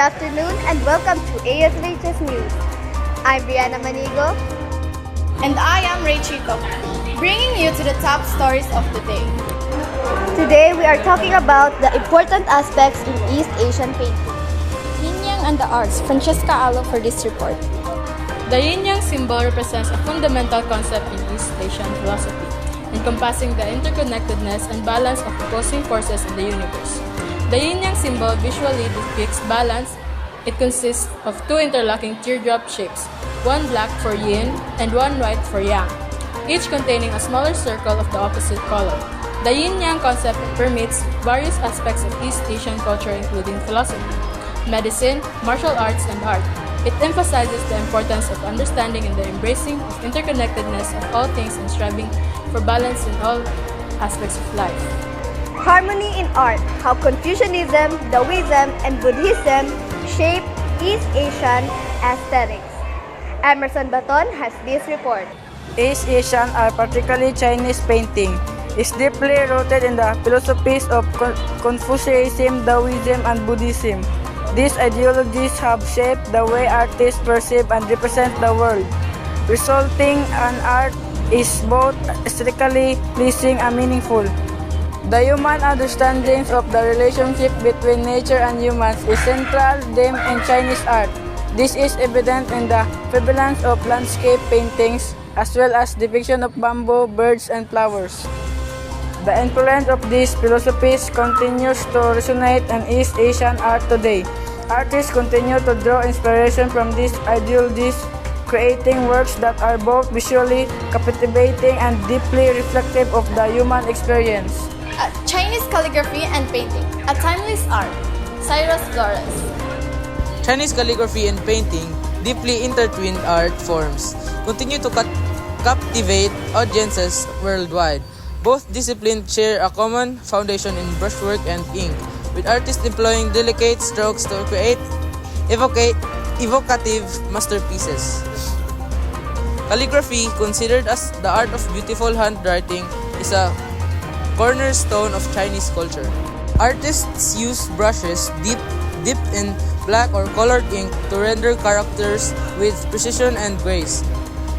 afternoon and welcome to ASVHS News. I'm Brianna Manigo. And I am Ray Chico, bringing you to the top stories of the day. Today we are talking about the important aspects in East Asian painting. Yin Yang and the Arts, Francesca Alo for this report. The yin-yang symbol represents a fundamental concept in East Asian philosophy, encompassing the interconnectedness and balance of opposing forces in the universe. The yin-yang symbol visually depicts balance. It consists of two interlocking teardrop shapes, one black for yin and one white for yang, each containing a smaller circle of the opposite color. The yin-yang concept permeates various aspects of East Asian culture including philosophy, medicine, martial arts, and art. It emphasizes the importance of understanding and the embracing of interconnectedness of all things and striving for balance in all aspects of life. Harmony in art, how Confucianism, Taoism, and Buddhism shape East Asian aesthetics. Emerson Baton has this report. East Asian, particularly Chinese painting, is deeply rooted in the philosophies of Confucianism, Taoism, and Buddhism. These ideologies have shaped the way artists perceive and represent the world, resulting in art is both aesthetically pleasing and meaningful. The human understanding of the relationship between nature and humans is central theme in Chinese art. This is evident in the prevalence of landscape paintings as well as depiction of bamboo, birds, and flowers. The influence of these philosophies continues to resonate in East Asian art today. Artists continue to draw inspiration from these ideologies, creating works that are both visually captivating and deeply reflective of the human experience. Chinese calligraphy and painting, a timeless art. Cyrus Flores. Chinese calligraphy and painting, deeply intertwined art forms, continue to captivate audiences worldwide. Both disciplines share a common foundation in brushwork and ink, with artists employing delicate strokes to create evocative masterpieces. Calligraphy, considered as the art of beautiful handwriting, is a cornerstone of Chinese culture. Artists use brushes dipped in black or colored ink to render characters with precision and grace.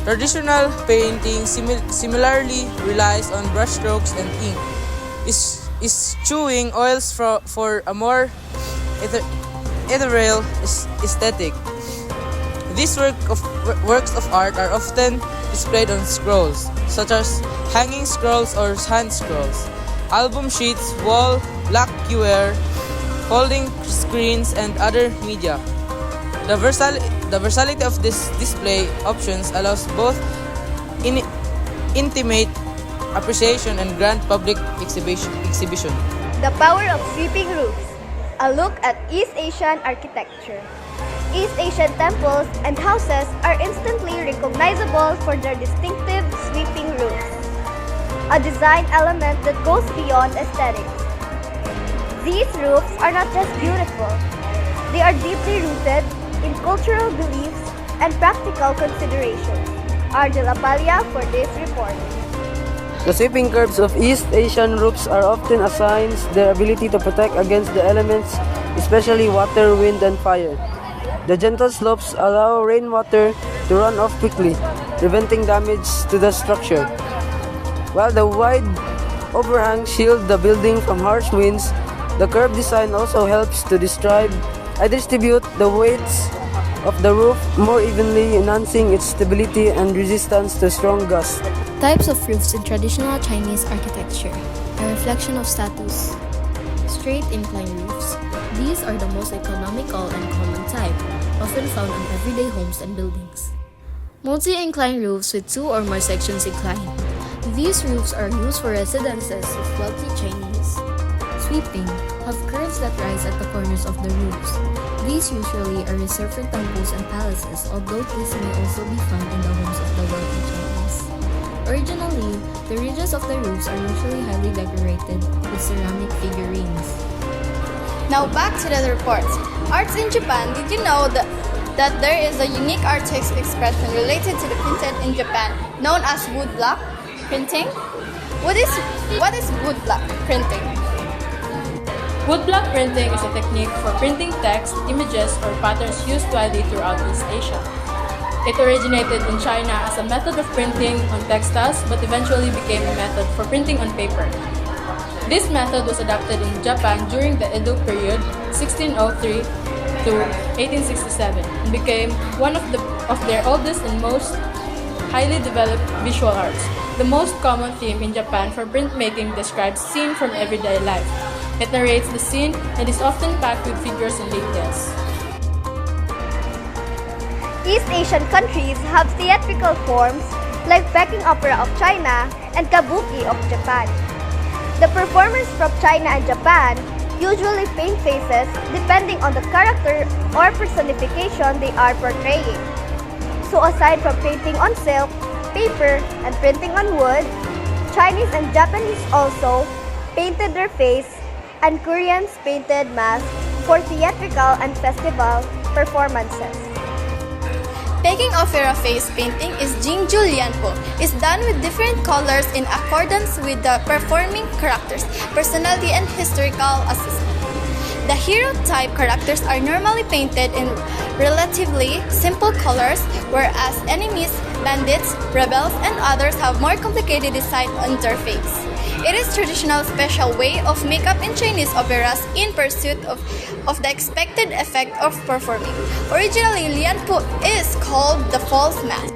Traditional painting similarly relies on brushstrokes and ink, eschewing oils for a more ethereal aesthetic. These works of art are often displayed on scrolls, such as hanging scrolls or hand scrolls, album sheets, wall lacquerware, folding screens, and other media. The versatility of this display options allows both intimate appreciation and grand public exhibition. The power of sweeping roofs, a look at East Asian architecture. East Asian temples and houses are instantly recognizable for their distinctive sweeping roofs, a design element that goes beyond aesthetics. These roofs are not just beautiful, they are deeply rooted in cultural beliefs and practical considerations. Argela Palia for this report. The sweeping curves of East Asian roofs are often assigned their ability to protect against the elements, especially water, wind, and fire. The gentle slopes allow rainwater to run off quickly, preventing damage to the structure. While the wide overhang shield the building from harsh winds, the curved design also helps to distribute the weights of the roof more evenly, enhancing its stability and resistance to strong gusts. Types of roofs in traditional Chinese architecture, a reflection of status. Straight incline roofs. These are the most economical and common type, often found on everyday homes and buildings. Multi-incline roofs with two or more sections inclined. These roofs are used for residences of wealthy Chinese. Sweeping have curves that rise at the corners of the roofs. These usually are reserved for temples and palaces, although this may also be found in the homes of the wealthy Chinese. Originally, the ridges of the roofs are usually highly decorated with ceramic figurines. Now back to the report. Arts in Japan, did you know that there is a unique artistic expression related to the printed in Japan known as woodblock printing? What is woodblock printing? Woodblock printing is a technique for printing text, images, or patterns used widely throughout East Asia. It originated in China as a method of printing on textiles but eventually became a method for printing on paper. This method was adopted in Japan during the Edo period 1603 to 1867 and became one of their oldest and most highly developed visual arts. The most common theme in Japan for printmaking describes scene from everyday life. It narrates the scene and is often packed with figures and details. East Asian countries have theatrical forms like Peking opera of China and Kabuki of Japan. The performers from China and Japan usually paint faces depending on the character or personification they are portraying. So aside from painting on silk, paper, and printing on wood, Chinese and Japanese also painted their face, and Koreans painted masks for theatrical and festival performances. Peking opera face painting is Jingju Lianpo. Is done with different colors in accordance with the performing characters, personality, and historical assessment. The hero type characters are normally painted in relatively simple colors, whereas enemies, bandits, rebels, and others have more complicated design on their face. It is traditional special way of makeup in Chinese operas in pursuit of the expected effect of performing. Originally, Lianpo is called the false mask.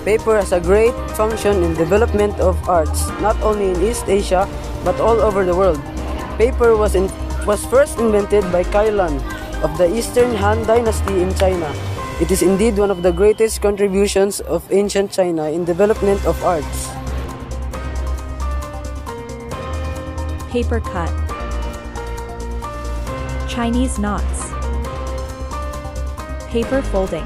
Paper has a great function in development of arts, not only in East Asia but all over the world. Paper was first invented by Kailan of the Eastern Han Dynasty in China. It is indeed one of the greatest contributions of ancient China in development of arts. Paper cut, Chinese knots, paper folding.